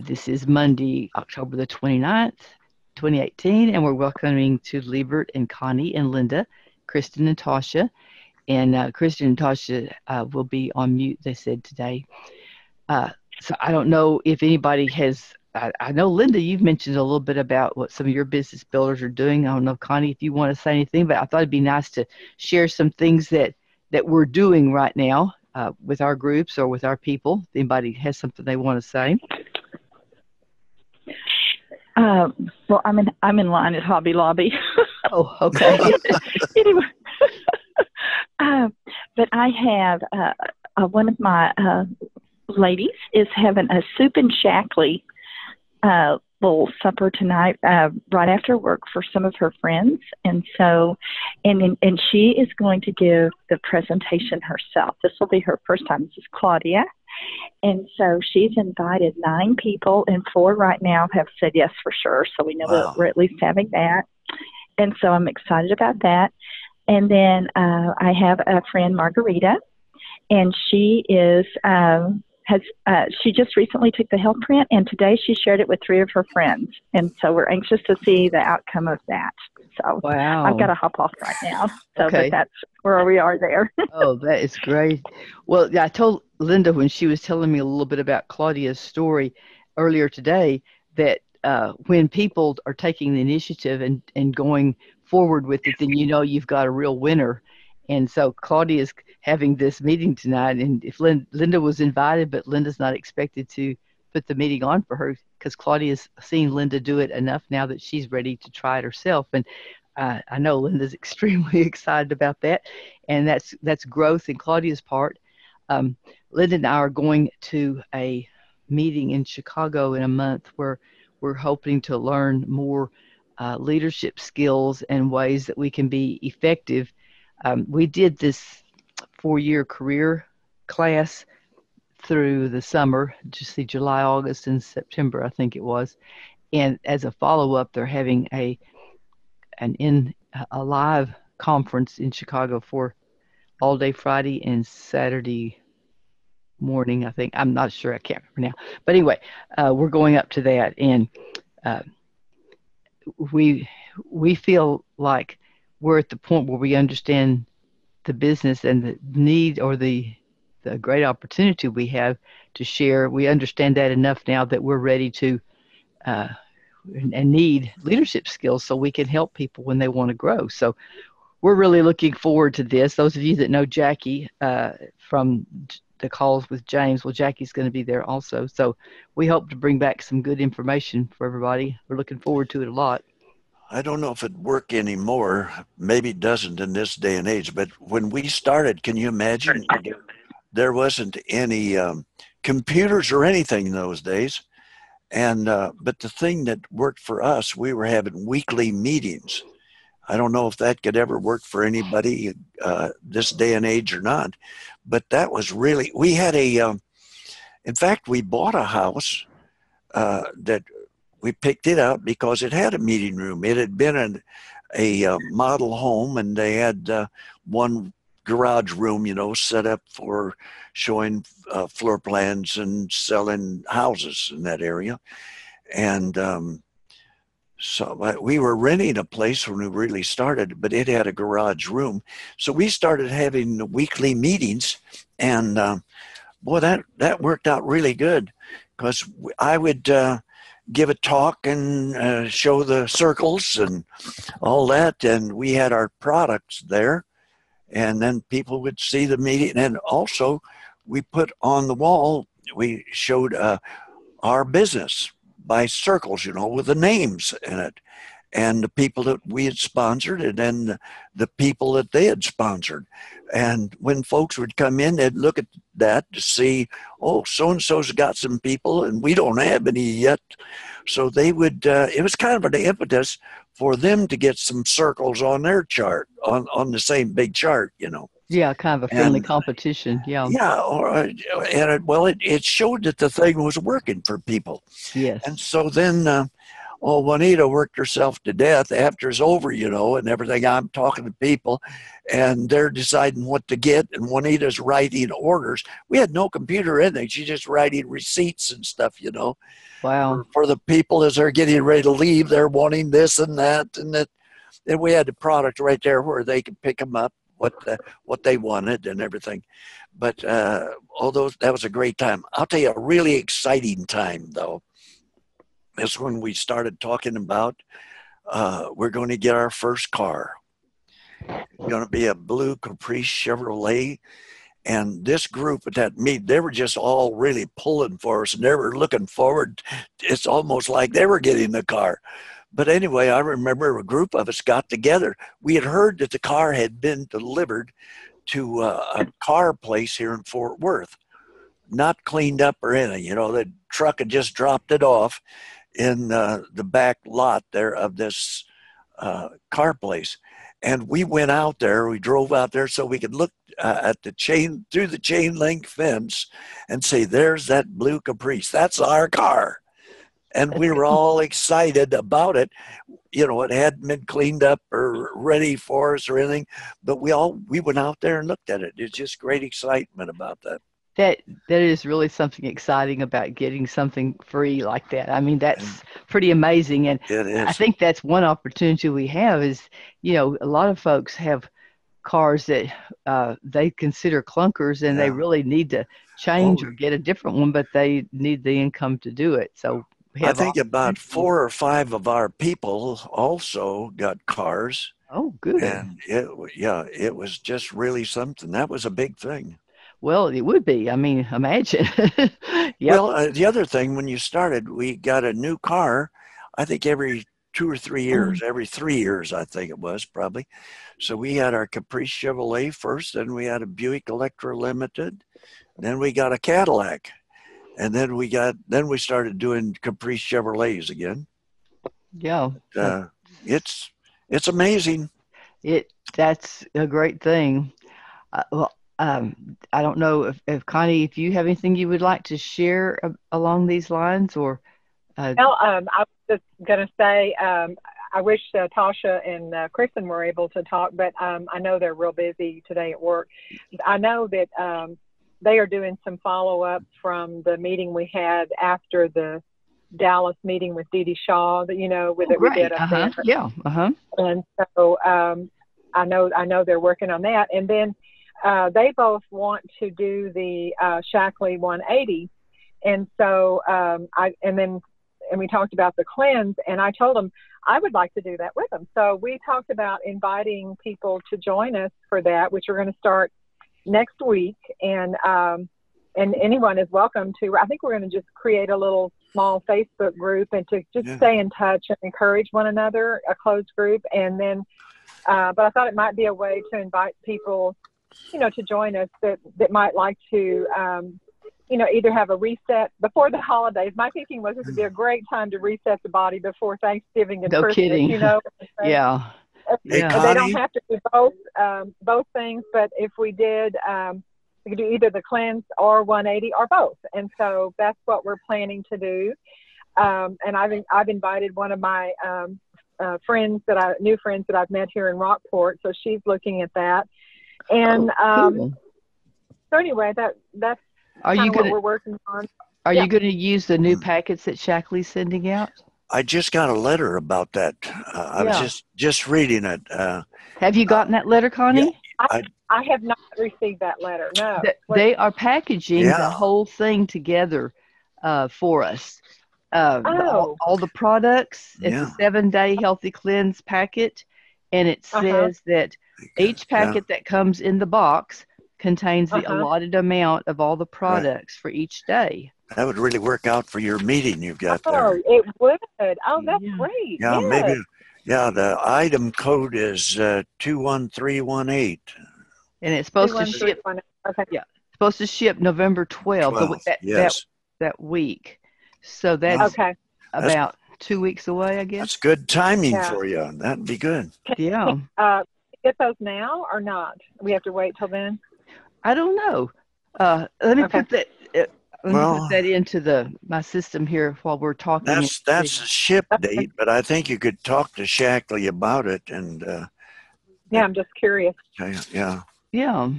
This is Monday, October the 29th, 2018, and we're welcoming to Liebert and Connie and Linda, Kristen and Tasha. And Kristen and Tasha will be on mute, they said today. So I don't know if anybody has, I know, Linda, you've mentioned a little bit about what some of your business builders are doing. I don't know, Connie, if you want to say anything, but I thought it'd be nice to share some things that we're doing right now with our groups or with our people. If anybody has something they want to say. Well, I'm in line at Hobby Lobby. Oh, okay. Anyway, but I have one of my ladies is having a soup and Shaklee little supper tonight, right after work for some of her friends, and so, and she is going to give the presentation herself. This will be her first time. This is Claudia. And so she's invited 9 people, and 4 right now have said yes for sure. So we know that we're at least having that. And so I'm excited about that. And then I have a friend, Margarita, and she is she just recently took the health print, and today she shared it with 3 of her friends. And so we're anxious to see the outcome of that. So wow. I've got to hop off right now. So okay. But that's where we are there. Oh, that is great. Well, I told Linda when she was telling me a little bit about Claudia's story earlier today that when people are taking the initiative and going forward with it, then you know you've got a real winner. And so Claudia's having this meeting tonight, and if Linda was invited, but Linda's not expected to put the meeting on for her because Claudia's seen Linda do it enough now that she's ready to try it herself. And I know Linda's extremely excited about that, and that's growth in Claudia's part. Linda and I are going to a meeting in Chicago in a month where we're hoping to learn more leadership skills and ways that we can be effective. We did this 4-year career class through the summer, just the July, August, and September, I think it was. And as a follow-up, they're having a live conference in Chicago for all day Friday and Saturday morning, I think. I'm not sure. I can't remember now. But anyway, we're going up to that, and we feel like we're at the point where we understand the business and the need or the great opportunity we have to share. We understand that enough now that we're ready to and need leadership skills so we can help people when they want to grow. So we're really looking forward to this. Those of you that know Jackie from the calls with James, well, Jackie's going to be there also. So we hope to bring back some good information for everybody. We're looking forward to it a lot. I don't know if it works anymore. Maybe it doesn't in this day and age. But when we started, can you imagine? There wasn't any computers or anything in those days. And but the thing that worked for us, we were having weekly meetings. I don't know if that could ever work for anybody this day and age or not. But that was really, we had in fact, we bought a house that we picked it up because it had a meeting room. It had been a model home, and they had one garage room, set up for showing floor plans and selling houses in that area. And so we were renting a place when we really started, but it had a garage room. So we started having weekly meetings, and boy, that worked out really good because I would give a talk and show the circles and all that. And we had our products there, and then people would see the meeting. And also we put on the wall, we showed our business by circles, with the names in it, and the people that we had sponsored, and then the people that they had sponsored. And when folks would come in, they'd look at that to see, oh, so-and-so's got some people, and we don't have any yet. So they would, it was kind of an impetus for them to get some circles on their chart, on the same big chart, Yeah, kind of a friendly competition. Yeah. Yeah, it showed that the thing was working for people. Yes. And so then Oh, Juanita worked herself to death after it's over, you know, and everything. I'm talking to people and they're deciding what to get. And Juanita's writing orders. We had no computer or anything. She's just writing receipts and stuff, you know, Wow. for the people as they're getting ready to leave. They're wanting this and that and that. And we had the product right there where they could pick them up, what they wanted and everything. But although that was a great time, I'll tell you a really exciting time though. Is when we started talking about we're going to get our first car. It's going to be a blue Caprice Chevrolet. And this group at that meet, they were just all really pulling for us and they were looking forward. It's almost like they were getting the car. But anyway, I remember a group of us got together. We had heard that the car had been delivered to a car place here in Fort Worth, not cleaned up or anything. You know, the truck had just dropped it off in the back lot there of this car place. And we went out there, we drove out there so we could look at the chain, through the chain link fence and say, there's that blue Caprice. That's our car. And we were all excited about it. You know, it hadn't been cleaned up or ready for us or anything, but we went out there and looked at it. It's just great excitement about that. That is really something exciting about getting something free like that. I mean, that's pretty amazing. And It is. I think that's one opportunity we have is, you know, a lot of folks have cars that they consider clunkers and they really need to change or get a different one, but they need the income to do it. So I think about 4 or 5 of our people also got cars. Oh, good. And it was just really something. That was a big thing. Well, it would be. I mean, imagine. Yep. Well, the other thing, when you started, we got a new car, I think every 2 or 3 years, every 3 years, I think it was probably. So we had our Caprice Chevrolet first, then we had a Buick Electra Limited, then we got a Cadillac. And then we started doing Caprice Chevrolets again. Yeah. It's amazing. That's a great thing. I don't know if Connie, if you have anything you would like to share along these lines, or. Well, I was just going to say, I wish Tasha and Kristen were able to talk, but I know they're real busy today at work. I know that they are doing some follow-up from the meeting we had after the Dallas meeting with Dee Dee Shaw, that, you know, with it we did up there. Yeah. And so I know they're working on that. And then they both want to do the Shaklee 180. And so and we talked about the cleanse, and I told them I would like to do that with them. So we talked about inviting people to join us for that, which we're going to start next week. And anyone is welcome to. I think we're going to just create a little small Facebook group and to just stay in touch and encourage one another, a closed group. And then, but I thought it might be a way to invite people, you know, to join us that might like to, you know, either have a reset before the holidays. My thinking was this would be a great time to reset the body before Thanksgiving and Christmas. Kidding. You know. Yeah. Hey, They don't have to do both things, but if we did, we could do either the cleanse or 180 or both. And so that's what we're planning to do. And I've invited one of my new friends that I've met here in Rockport, so she's looking at that. And cool. So anyway, that's what we're working on. Are you going to use the new packets that Shaklee's sending out? I just got a letter about that. I was just reading it. Have you gotten that letter, Connie? Yeah, I have not received that letter. No. They are packaging the whole thing together for us. All the products. It's a 7-day healthy cleanse packet, and it says that each packet that comes in the box contains the allotted amount of all the products for each day. That would really work out for your meeting you've got there. Oh, it would. Oh, that's great. Yeah, maybe. Yeah, the item code is 21318. And it's supposed to ship. Okay. Yeah, it's supposed to ship November 12th. That week. So that's about 2 weeks away, I guess. That's good timing for you. That'd be good. Yeah. Get those now or not? We have to wait till then. I don't know. Let me put that. Let me put Well, that into my system here while we're talking. that's a ship date, but I think you could talk to Shaklee about it, and Yeah, I'm just curious. yeah. Yeah.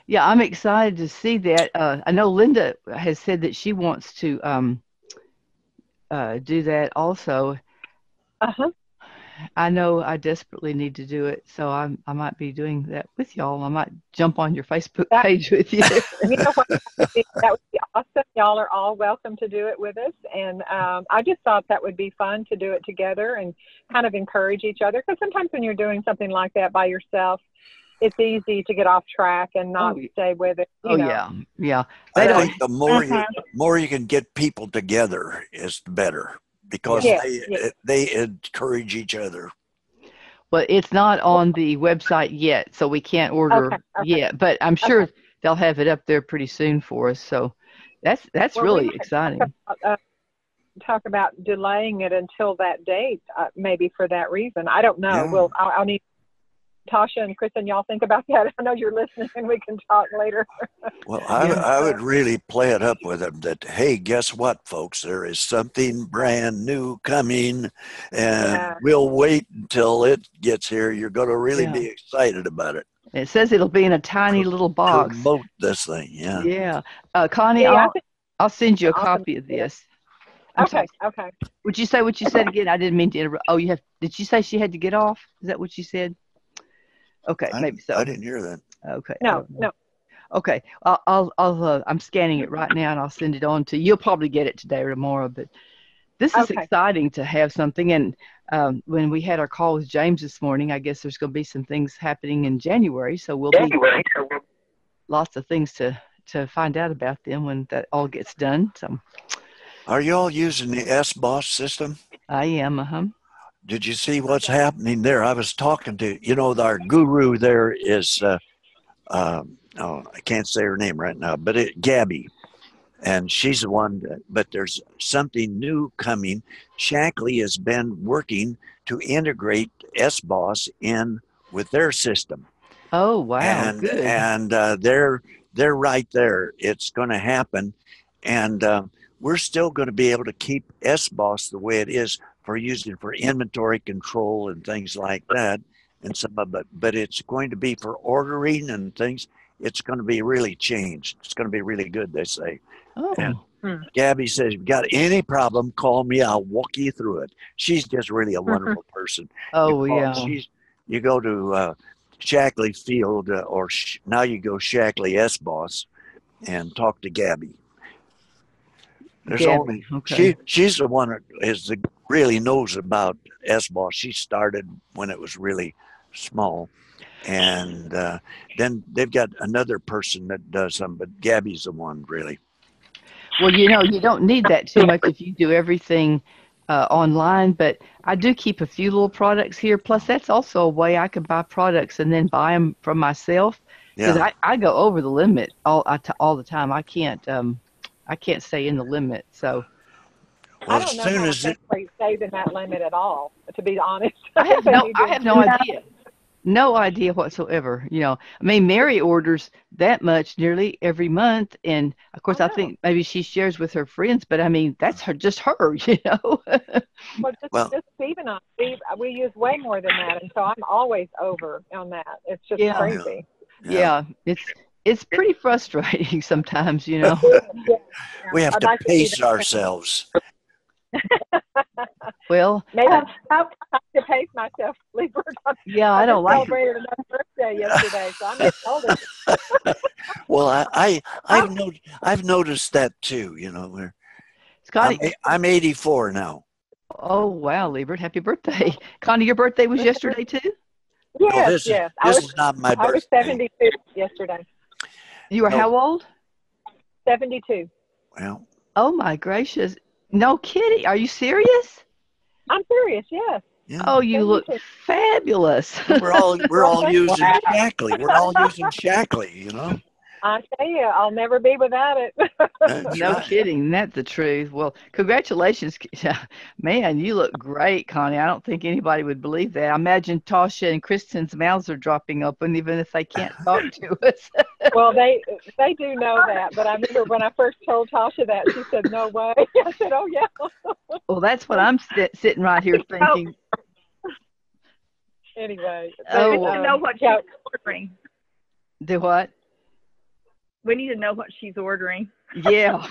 Yeah, I'm excited to see that. I know Linda has said that she wants to do that also. Uh-huh. I know I desperately need to do it, so I might be doing that with y'all. I might jump on your Facebook page with you. You know what? That would be awesome. Y'all are all welcome to do it with us. And I just thought that would be fun to do it together and kind of encourage each other. Because sometimes when you're doing something like that by yourself, it's easy to get off track and not stay with it. You know. Yeah, yeah. I think the more you can get people together is better, because they encourage each other. But it's not on the website yet, so we can't order yet. But I'm sure they'll have it up there pretty soon for us. So that's really exciting. Talk about delaying it until that date, maybe for that reason. I don't know. Yeah. I'll need Tasha and Kristen, y'all think about that. I know you're listening, and we can talk later. Well, I would really play it up with them that, hey, guess what, folks? There is something brand new coming, and we'll wait until it gets here. You're going to really be excited about it. It says it'll be in a tiny little box. Promote this thing, yeah. Yeah. Connie, I'll send you a copy of this. Okay. Would you say what you said again? I didn't mean to interrupt. Oh, did you say she had to get off? Is that what you said? Okay, maybe so. I didn't hear that. Okay. No. Okay, I'm scanning it right now, and I'll send it on to you. You'll probably get it today or tomorrow, but this is exciting to have something. And when we had our call with James this morning, I guess there's going to be some things happening in January, so we'll be lots of things to find out about them when that all gets done. So, are you all using the SBOSS system? I am. Did you see what's happening there? I was talking to, our guru there is, I can't say her name right now, but Gabby. And she's the one, but there's something new coming. Shaklee has been working to integrate SBOSS in with their system. Oh, wow. And, good. And they're right there. It's going to happen. And we're still going to be able to keep SBOSS the way it is for using for inventory control and things like that, and some of it, but it's going to be for ordering and things. It's going to be really changed. It's going to be really good, they say. Oh. And Gabby says, if you got any problem, call me. I'll walk you through it. She's just really a wonderful person. Oh, You go to Shaklee Field, or now you go Shaklee SBOSS and talk to Gabby. There's only she's the one that really knows about SBOSS. She started when it was really small, and then they've got another person that does them, but Gabby's the one really. Well, you don't need that too much if you do everything online, but I do keep a few little products here. Plus, that's also a way I could buy products and then buy them from myself, because I go over the limit all the time. I can't stay in the limit, so. I don't know how it stays in that limit at all, to be honest. I have no idea. No idea whatsoever. I mean, Mary orders that much nearly every month, and of course, I think maybe she shares with her friends. But I mean, that's just her. Well, just Steve and I, we use way more than that, and so I'm always over on that. It's just crazy. Yeah, it's pretty frustrating sometimes. We have to pace ourselves. Well, maybe I have to pace myself. I don't like it. Celebrated another birthday yesterday, so I'm getting older. Well, I've noticed that too. Scotty, I'm 84 now. Oh wow, Liebert, happy birthday! Connie, your birthday was yesterday too. Yes, This is not my birthday. I was 72 yesterday. You were how old? 72. Well. Oh my gracious! No kidding. Are you serious? I'm serious. Yes. Yeah. Oh, you look fabulous. We're all using Shaklee. We're all using Shaklee. I tell you, I'll never be without it. No kidding. That's the truth. Well, congratulations. Man, you look great, Connie. I don't think anybody would believe that. I imagine Tasha and Kristen's mouths are dropping open even if they can't talk to us. Well, they do know that, but I remember when I first told Tasha that, she said, "No way." I said, "Oh yeah." Well, that's what I'm sitting right here thinking. Anyway, we need to know what she's ordering. Do what? We need to know what she's ordering. Yeah,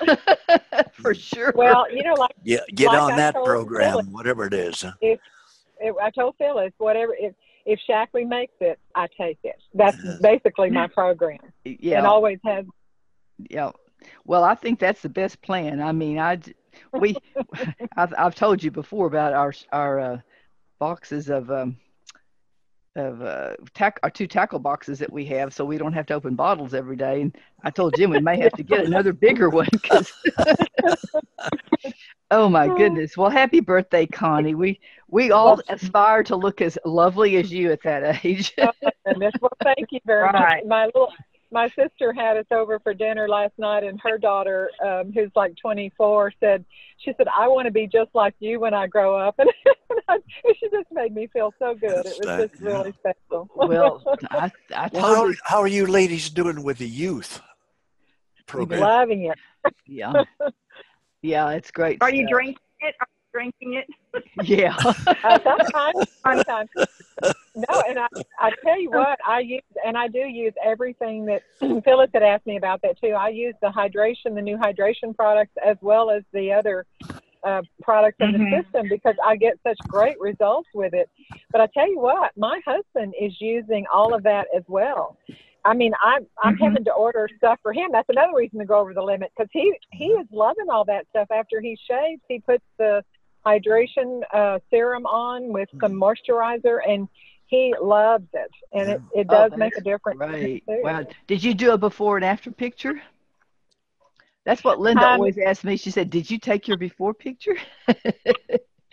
for sure. Well, like get like on that program, Phyllis, whatever it is. I told Phyllis, whatever, if Shaklee makes it, I take it. That's basically my program. Yeah, and always has. Yeah. Well, I think that's the best plan. I mean, I've told you before about our boxes of our 2 tackle boxes that we have, so we don't have to open bottles every day. And I told Jim we may have to get another bigger one because. Oh my goodness! Well, happy birthday, Connie. We all aspire to look as lovely as you at that age. Well, thank you very much. My sister had us over for dinner last night, and her daughter, who's like 24, she said, "I want to be just like you when I grow up," and she just made me feel so good. It was just really special. Well, I totally. How are you ladies doing with the youth program? Loving it. Yeah. Yeah, it's great. Are you drinking it? Are you drinking it? Yeah. Sometimes. No, and I tell you what, I do use everything that Phyllis had asked me about that too. I use the new hydration products as well as the other products in the system because I get such great results with it. But I tell you what, my husband is using all of that as well. I mean, I'm having to order stuff for him. That's another reason to go over the limit because he is loving all that stuff. After he shaves, he puts the hydration serum on with some moisturizer, and he loves it. And it does make a difference. Right. Wow. Did you do a before and after picture? That's what Linda always asked me. She said, "Did you take your before picture?"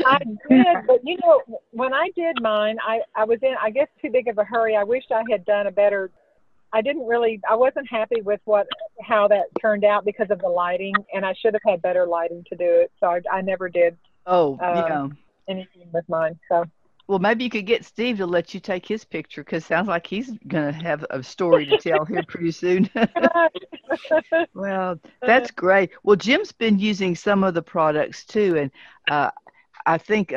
I did, but when I did mine, I was in, I guess, too big of a hurry. I wished I had done a better. I wasn't happy with how that turned out because of the lighting, and I should have had better lighting to do it. So I never did. Anything with mine. So. Well, maybe you could get Steve to let you take his picture because it sounds like he's going to have a story to tell here pretty soon. Well, that's great. Well, Jim's been using some of the products too, and I think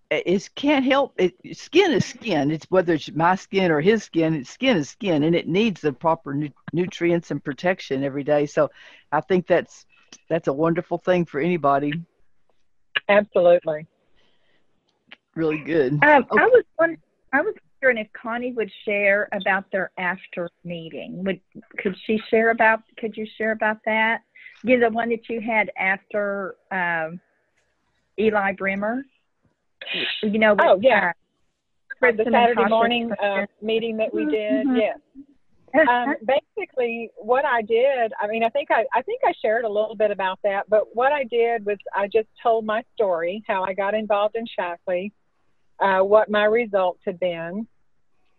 it can't help it. Skin is skin. It's whether it's my skin or his skin. Skin is skin, and it needs the proper nutrients and protection every day. So, I think that's a wonderful thing for anybody. Absolutely. Really good. I was wondering if Connie would share about their after meeting. Could you share about that? The one that you had after Eli Brimmer. The Saturday morning meeting that we did. Yes. Basically, what I did, I mean, I think I shared a little bit about that. But what I did was I just told my story, how I got involved in Shaklee, what my results had been,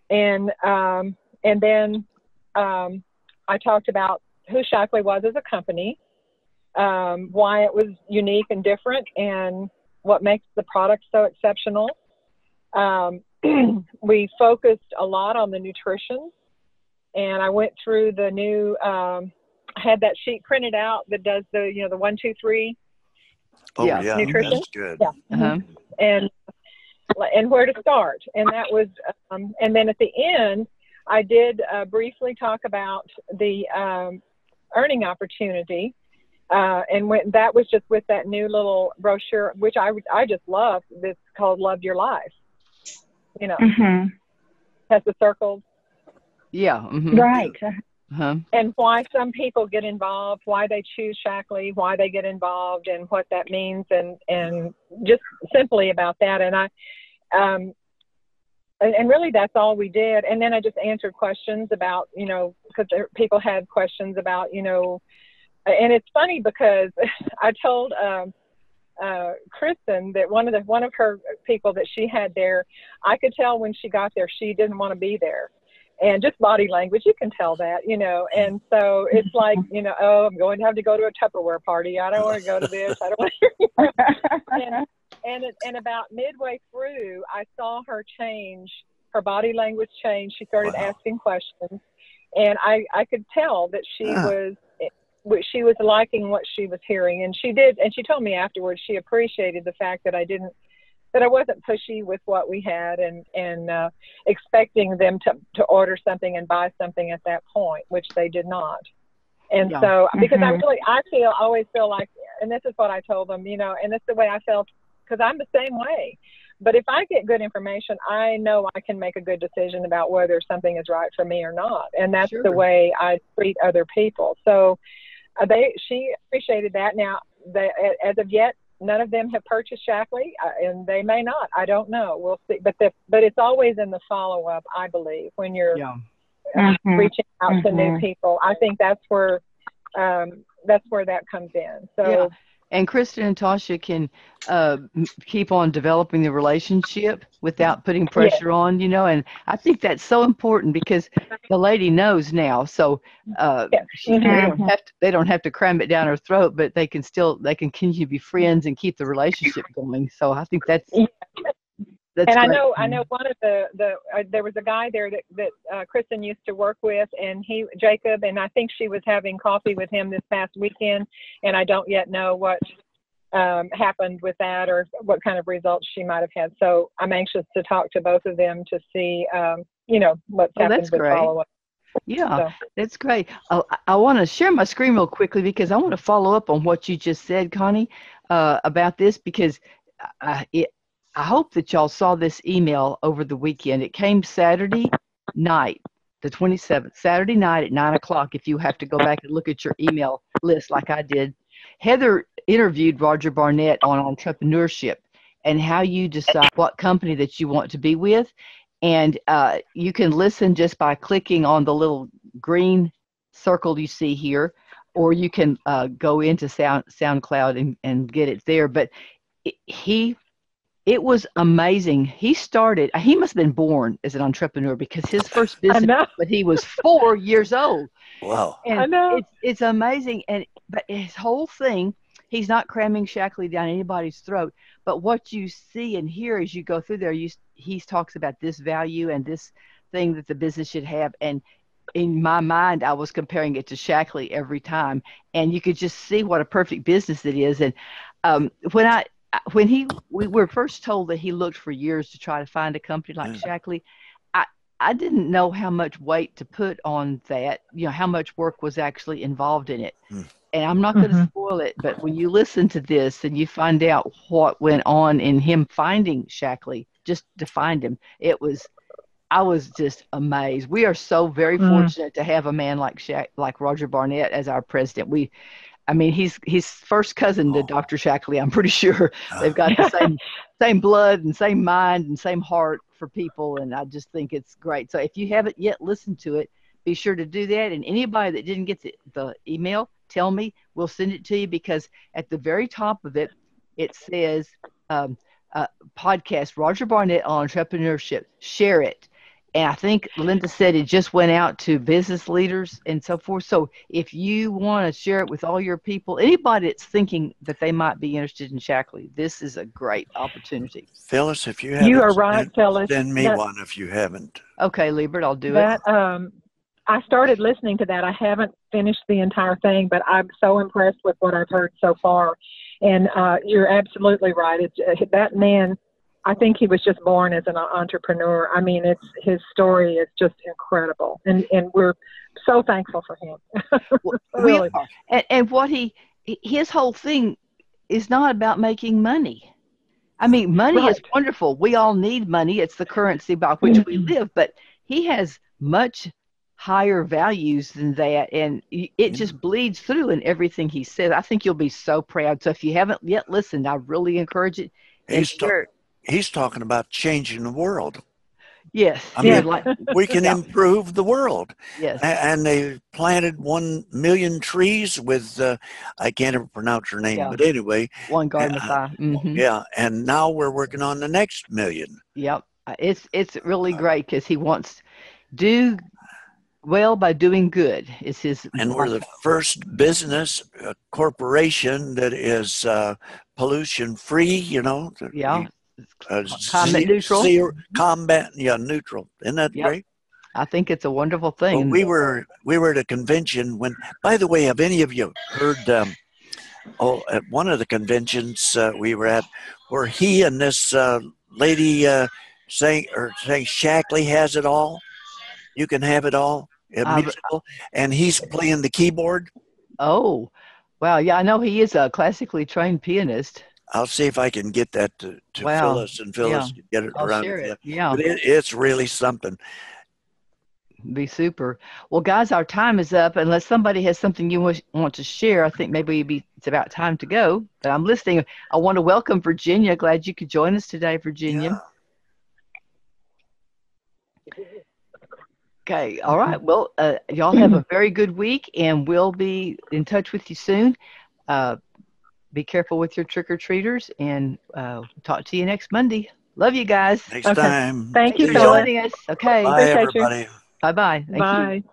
and then I talked about who Shaklee was as a company, why it was unique and different, and what makes the product so exceptional. We focused a lot on the nutrition, and I went through the new. I had that sheet printed out that does the 1, 2, 3. Nutrition. That's good. Yeah. And where to start, and that was, and then at the end, I did briefly talk about the earning opportunity, and that was just with that new little brochure, which I just love. It's called "Love Your Life." Has the circles. Yeah. Right. And why some people get involved, why they choose Shaklee, why they get involved, and what that means, and just simply about that. And and really that's all we did. And then I just answered questions about, because people had questions about, and it's funny because I told Kristen that one of her people that she had there, I could tell when she got there she didn't want to be there. And just body language, you can tell that, and so it's like, oh, I'm going to have to go to a Tupperware party. I don't want to go to this. I don't want to. And about midway through, I saw her change, her body language change. She started asking questions. And I could tell that she was liking what she was hearing, and she did. And she told me afterwards she appreciated the fact that I wasn't pushy with what we had and expecting them to order something and buy something at that point, which they did not. And so, because always feel like, and this is what I told them, and this is the way I felt, because I'm the same way. But if I get good information, I know I can make a good decision about whether something is right for me or not. And that's the way I treat other people. So she appreciated that. Now, as of yet, none of them have purchased Shaklee, and they may not. I don't know. We'll see. But it's always in the follow-up, I believe, when you're reaching out to new people. I think that's where that comes in. So. And Kristen and Tasha can keep on developing the relationship without putting pressure on, and I think that's so important because the lady knows now. So they don't have to cram it down her throat, but they can continue to be friends and keep the relationship going. So I think that's and great. I know one of there was a guy there that Kristen used to work with, and Jacob, and I think she was having coffee with him this past weekend, and I don't yet know what happened with that or what kind of results she might have had. So I'm anxious to talk to both of them to see, what's happened with follow-up. Yeah, that's great. I want to share my screen real quickly because I want to follow up on what you just said, Connie, about this, because I hope that y'all saw this email over the weekend. It came Saturday night, the 27th, Saturday night at 9 o'clock, if you have to go back and look at your email list like I did. Heather interviewed Roger Barnett on entrepreneurship and how you decide what company that you want to be with. And you can listen just by clicking on the little green circle you see here, or you can go into SoundCloud and get it there. But it was amazing. He must have been born as an entrepreneur because his first business, but he was 4 years old. Wow. And I know. It's amazing. But his whole thing, he's not cramming Shaklee down anybody's throat. But what you see and hear as you go through there, he talks about this value and this thing that the business should have. And in my mind, I was comparing it to Shaklee every time. And you could just see what a perfect business it is. And when we were first told that he looked for years to try to find a company like Shaklee, I didn't know how much weight to put on that, how much work was actually involved in it. And I'm not going to spoil it, but when you listen to this and you find out what went on in him finding Shaklee, just to find him, I was just amazed. We are so very fortunate to have a man like Roger Barnett as our president. He's first cousin to Dr. Shaklee. I'm pretty sure they've got the same blood and same mind and same heart for people, and I just think it's great. So if you haven't yet listened to it, be sure to do that. And anybody that didn't get the email, tell me. We'll send it to you, because at the very top of it, it says podcast Roger Barnett on entrepreneurship. Share it. And I think Linda said it just went out to business leaders and so forth. So if you want to share it with all your people, anybody that's thinking that they might be interested in Shaklee, this is a great opportunity. Phyllis, if you haven't, you are right, Phyllis. Send me one if you haven't. Okay, Liebert, I'll do it. I started listening to that. I haven't finished the entire thing, but I'm so impressed with what I've heard so far. And you're absolutely right. It's that man. I think he was just born as an entrepreneur. His story is just incredible, and we're so thankful for him. Really. And his whole thing is not about making money. Money is wonderful. We all need money. It's the currency by which we live, but he has much higher values than that, and it just bleeds through in everything he says. I think you'll be so proud. So if you haven't yet listened, I really encourage it. He's talking about changing the world. Yes. We can improve the world. Yes. And they planted 1 million trees with, I can't ever pronounce her name, but anyway. One garden of Yeah. And now we're working on the next million. Yep. It's really great because he wants to do well by doing good. Is his. And we're the first business corporation that is pollution free, Climate neutral. Combat, neutral. Isn't that great? I think it's a wonderful Well, thing. we were at a convention when. By the way, have any of you heard? At one of the conventions we were at, where he and this lady saying Shaklee has it all. You can have it all. Musical, and he's playing the keyboard. Oh, wow. Yeah, I know he is a classically trained pianist. I'll see if I can get that to Wow. Phyllis, and Phyllis can get it I'll around. share it. Yeah. But it's really something. Be super. Well, guys, our time is up. Unless somebody has something you want to share, I think maybe it's about time to go. But I'm listening. I want to welcome Virginia. Glad you could join us today, Virginia. Yeah. Okay. All right. Well, y'all have a very good week, and we'll be in touch with you soon. Be careful with your trick-or-treaters, and talk to you next Monday. Love you guys. Next time. Thank you for for joining us. Okay. Bye, everybody. Bye-bye. Thank you.